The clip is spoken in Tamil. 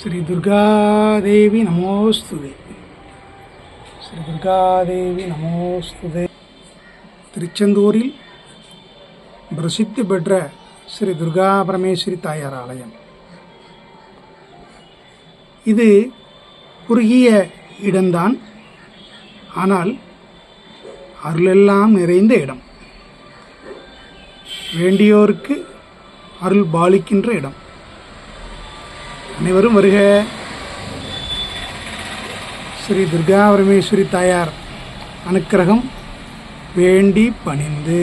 ஸ்ரீ துர்காதேவி நமோஸ்துதே. ஸ்ரீ துர்காதேவி நமோஸ்துதே. திருச்செந்தூரில் பிரசித்தி பெற்ற ஸ்ரீ துர்கா பரமேஸ்வரி தாயார் ஆலயம். இது குறுகிய இடம்தான், ஆனால் அருளெல்லாம் நிறைந்த இடம். வேண்டியோருக்கு அருள் பாலிக்கின்ற இடம். அனைவரும் வருக. ஸ்ரீ துர்கா பரமேஸ்வரி தாயார் அனுக்கிரகம் வேண்டி பணிந்து